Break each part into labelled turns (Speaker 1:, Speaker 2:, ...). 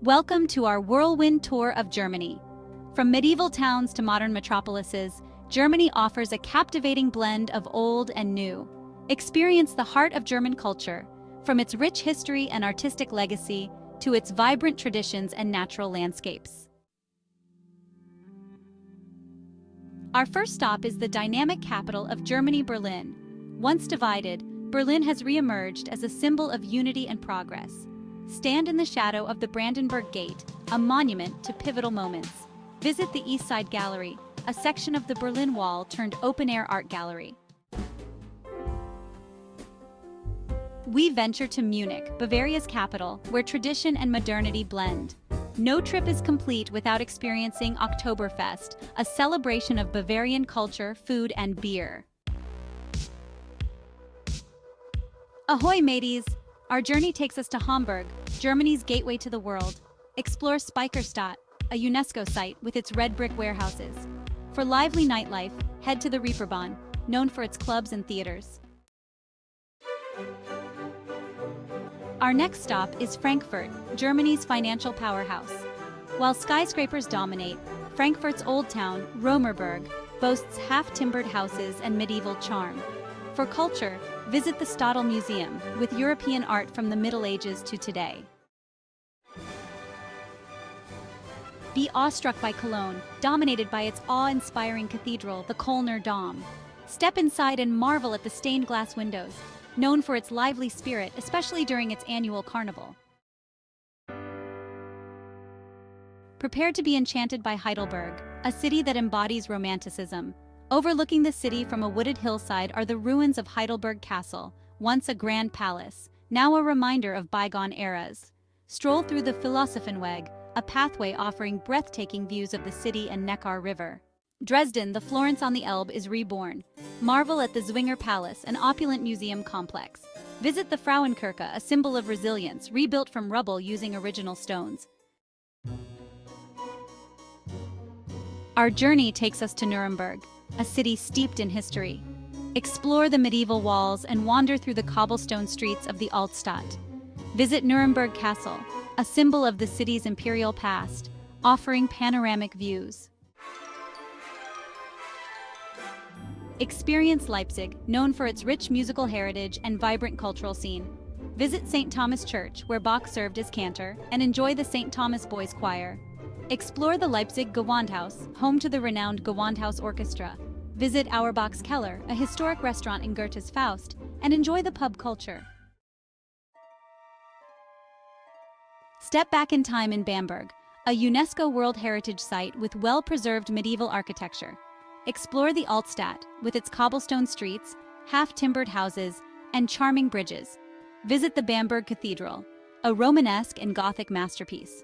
Speaker 1: Welcome to our whirlwind tour of Germany. From medieval towns to modern metropolises, Germany offers a captivating blend of old and new. Experience the heart of German culture, from its rich history and artistic legacy to its vibrant traditions and natural landscapes. Our first stop is the dynamic capital of Germany, Berlin. Once divided, Berlin has re-emerged as a symbol of unity and progress. Stand in the shadow of the Brandenburg Gate, a monument to pivotal moments. Visit the East Side Gallery, a section of the Berlin Wall turned open-air art gallery. We venture to Munich, Bavaria's capital, where tradition and modernity blend. No trip is complete without experiencing Oktoberfest, a celebration of Bavarian culture, food, and beer. Ahoy, mateys! Our journey takes us to Hamburg, Germany's gateway to the world. Explore Speicherstadt, a UNESCO site with its red brick warehouses. For lively nightlife, head to the Reeperbahn, known for its clubs and theaters. Our next stop is Frankfurt, Germany's financial powerhouse. While skyscrapers dominate, Frankfurt's old town, Römerberg, boasts half-timbered houses and medieval charm. For culture, visit the Stadel Museum, with European art from the Middle Ages to today. Be awestruck by Cologne, dominated by its awe-inspiring cathedral, the Kölner Dom. Step inside and marvel at the stained glass windows, known for its lively spirit, especially during its annual carnival. Prepare to be enchanted by Heidelberg, a city that embodies romanticism. Overlooking the city from a wooded hillside are the ruins of Heidelberg Castle, once a grand palace, now a reminder of bygone eras. Stroll through the Philosophenweg, a pathway offering breathtaking views of the city and Neckar River. Dresden, the Florence on the Elbe, is reborn. Marvel at the Zwinger Palace, an opulent museum complex. Visit the Frauenkirche, a symbol of resilience, rebuilt from rubble using original stones. Our journey takes us to Nuremberg, a city steeped in history. Explore the medieval walls and wander through the cobblestone streets of the Altstadt. Visit Nuremberg Castle, a symbol of the city's imperial past, offering panoramic views. Experience Leipzig, known for its rich musical heritage and vibrant cultural scene. Visit St. Thomas Church, where Bach served as cantor, and enjoy the St. Thomas Boys Choir. Explore the Leipzig Gewandhaus, home to the renowned Gewandhaus Orchestra. Visit Auerbach's Keller, a historic restaurant in Goethe's Faust, and enjoy the pub culture. Step back in time in Bamberg, a UNESCO World Heritage Site with well-preserved medieval architecture. Explore the Altstadt, with its cobblestone streets, half-timbered houses, and charming bridges. Visit the Bamberg Cathedral, a Romanesque and Gothic masterpiece.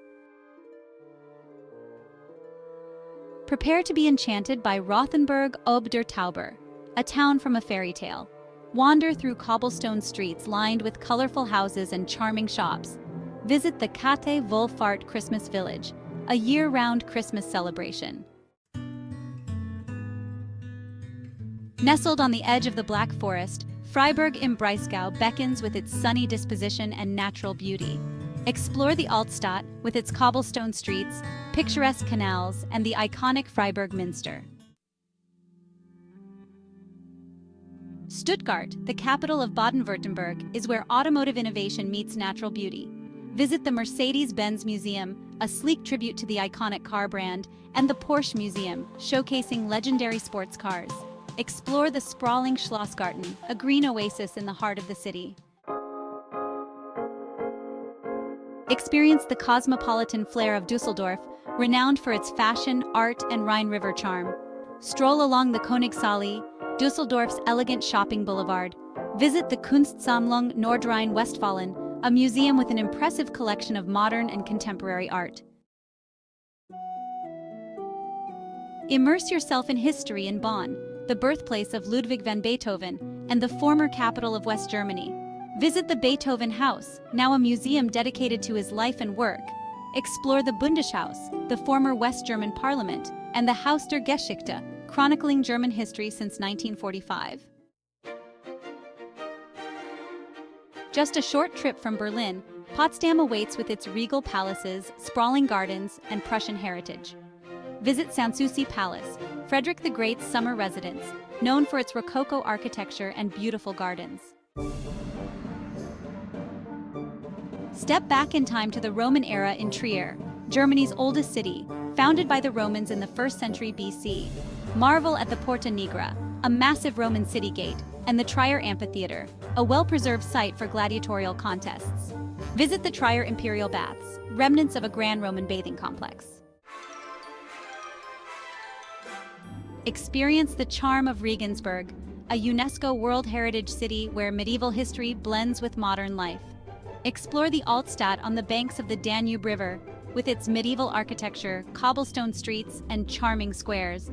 Speaker 1: Prepare to be enchanted by Rothenburg ob der Tauber, a town from a fairy tale. Wander through cobblestone streets lined with colorful houses and charming shops. Visit the Katte Wohlfahrt Christmas Village, a year-round Christmas celebration. Nestled on the edge of the Black Forest, Freiburg im Breisgau beckons with its sunny disposition and natural beauty. Explore the Altstadt with its cobblestone streets, picturesque canals, and the iconic Freiburg Minster. Stuttgart, the capital of Baden-Württemberg, is where automotive innovation meets natural beauty. Visit the Mercedes-Benz Museum, a sleek tribute to the iconic car brand, and the Porsche Museum, showcasing legendary sports cars. Explore the sprawling Schlossgarten, a green oasis in the heart of the city. Experience the cosmopolitan flair of Düsseldorf, renowned for its fashion, art, and Rhine River charm. Stroll along the Königsallee, Düsseldorf's elegant shopping boulevard. Visit the Kunstsammlung Nordrhein-Westfalen, a museum with an impressive collection of modern and contemporary art. Immerse yourself in history in Bonn, the birthplace of Ludwig van Beethoven and the former capital of West Germany. Visit the Beethoven House, now a museum dedicated to his life and work. Explore the Bundeshaus, the former West German parliament, and the Haus der Geschichte, chronicling German history since 1945. Just a short trip from Berlin, Potsdam awaits with its regal palaces, sprawling gardens, and Prussian heritage. Visit Sanssouci Palace, Frederick the Great's summer residence, known for its Rococo architecture and beautiful gardens. Step back in time to the Roman era in Trier, Germany's oldest city, founded by the Romans in the 1st century BC. Marvel at the Porta Nigra, a massive Roman city gate, and the Trier Amphitheater, a well-preserved site for gladiatorial contests. Visit the Trier Imperial Baths, remnants of a grand Roman bathing complex. Experience the charm of Regensburg, a UNESCO World Heritage City where medieval history blends with modern life. Explore the Altstadt on the banks of the Danube River, with its medieval architecture, cobblestone streets, and charming squares.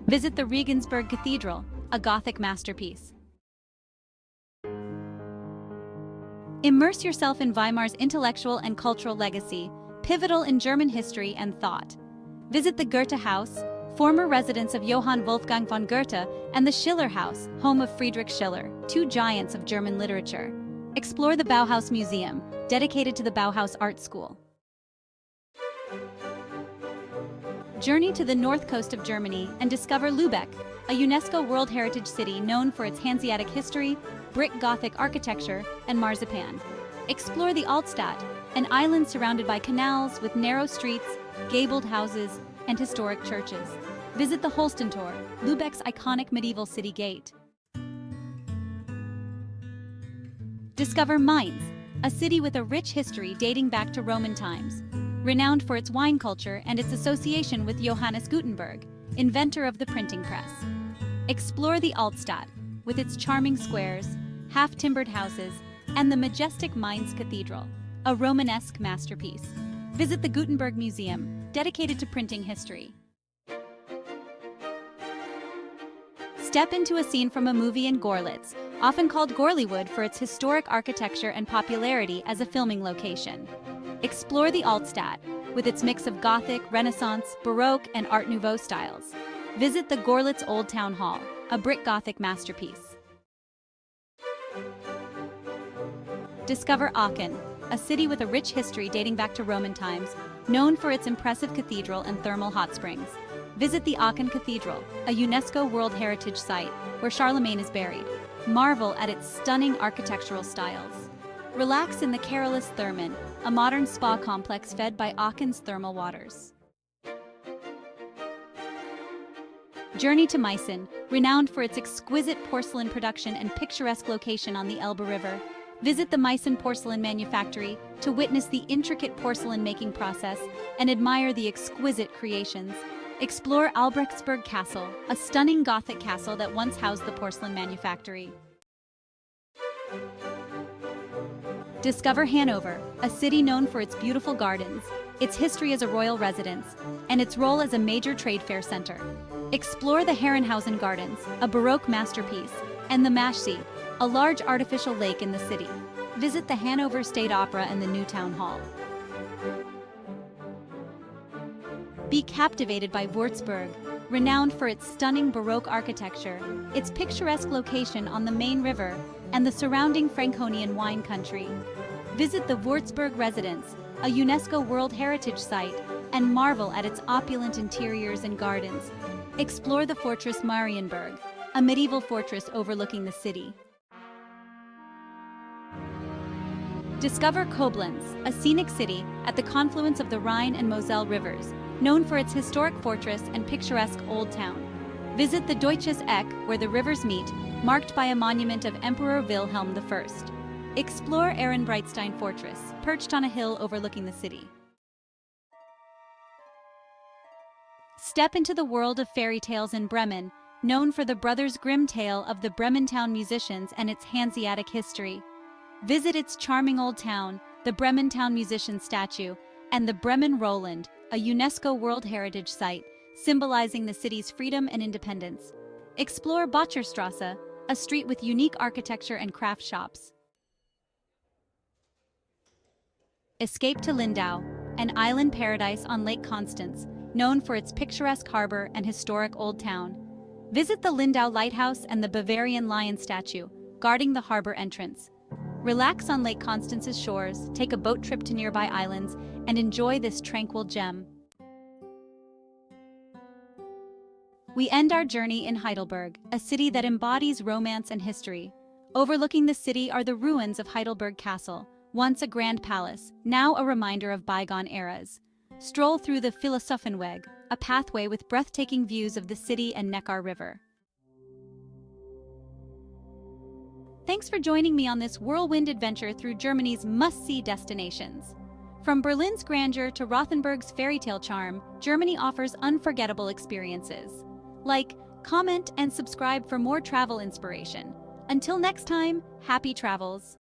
Speaker 1: Visit the Regensburg Cathedral, a Gothic masterpiece. Immerse yourself in Weimar's intellectual and cultural legacy, pivotal in German history and thought. Visit the Goethe House, former residence of Johann Wolfgang von Goethe, and the Schiller House, home of Friedrich Schiller, two giants of German literature. Explore the Bauhaus Museum, dedicated to the Bauhaus Art School. Journey to the north coast of Germany and discover Lübeck, a UNESCO World Heritage City known for its Hanseatic history, brick Gothic architecture, and Marzipan. Explore the Altstadt, an island surrounded by canals with narrow streets, gabled houses, and historic churches. Visit the Holstentor, Lübeck's iconic medieval city gate. Discover Mainz, a city with a rich history dating back to Roman times. Renowned for its wine culture and its association with Johannes Gutenberg, inventor of the printing press. Explore the Altstadt, with its charming squares, half-timbered houses, and the majestic Mainz Cathedral, a Romanesque masterpiece. Visit the Gutenberg Museum, dedicated to printing history. Step into a scene from a movie in Gorlitz, often called Gorleywood for its historic architecture and popularity as a filming location. Explore the Altstadt, with its mix of Gothic, Renaissance, Baroque, and Art Nouveau styles. Visit the Gorlitz Old Town Hall, a brick Gothic masterpiece. Discover Aachen, a city with a rich history dating back to Roman times, known for its impressive cathedral and thermal hot springs. Visit the Aachen Cathedral, a UNESCO World Heritage Site where Charlemagne is buried. Marvel at its stunning architectural styles. Relax in the Carolus Thermen, a modern spa complex fed by Aachen's thermal waters. Journey to Meissen, renowned for its exquisite porcelain production and picturesque location on the Elbe River. Visit the Meissen Porcelain Manufactory to witness the intricate porcelain-making process and admire the exquisite creations. Explore Albrechtsberg Castle, a stunning Gothic castle that once housed the porcelain manufactory. Discover Hanover, a city known for its beautiful gardens, its history as a royal residence, and its role as a major trade fair center. Explore the Herrenhausen Gardens, a Baroque masterpiece, and the Maschsee, a large artificial lake in the city. Visit the Hanover State Opera and the new town hall. Be captivated by Würzburg, renowned for its stunning Baroque architecture, its picturesque location on the main river, and the surrounding Franconian wine country. Visit the Würzburg Residence, a UNESCO World Heritage Site, and marvel at its opulent interiors and gardens. Explore the Fortress Marienburg, a medieval fortress overlooking the city. Discover Koblenz, a scenic city at the confluence of the Rhine and Moselle rivers, known for its historic fortress and picturesque old town. Visit the Deutsches Eck, where the rivers meet, marked by a monument of Emperor Wilhelm I. Explore Ehrenbreitstein Fortress, perched on a hill overlooking the city. Step into the world of fairy tales in Bremen, known for the Brothers Grimm tale of the Brementown musicians and its Hanseatic history. Visit its charming old town, the Brementown musician statue, and the Bremen Roland, a UNESCO World Heritage Site, symbolizing the city's freedom and independence. Explore Botscherstrasse, a street with unique architecture and craft shops. Escape to Lindau, an island paradise on Lake Constance, known for its picturesque harbor and historic old town. Visit the Lindau Lighthouse and the Bavarian lion statue, guarding the harbor entrance. Relax on Lake Constance's shores, take a boat trip to nearby islands, and enjoy this tranquil gem. We end our journey in Heidelberg, a city that embodies romance and history. Overlooking the city are the ruins of Heidelberg Castle, once a grand palace, now a reminder of bygone eras. Stroll through the Philosophenweg, a pathway with breathtaking views of the city and Neckar River. Thanks for joining me on this whirlwind adventure through Germany's must-see destinations. From Berlin's grandeur to Rothenburg's fairy tale charm, Germany offers unforgettable experiences. Like, comment, and subscribe for more travel inspiration. Until next time, happy travels!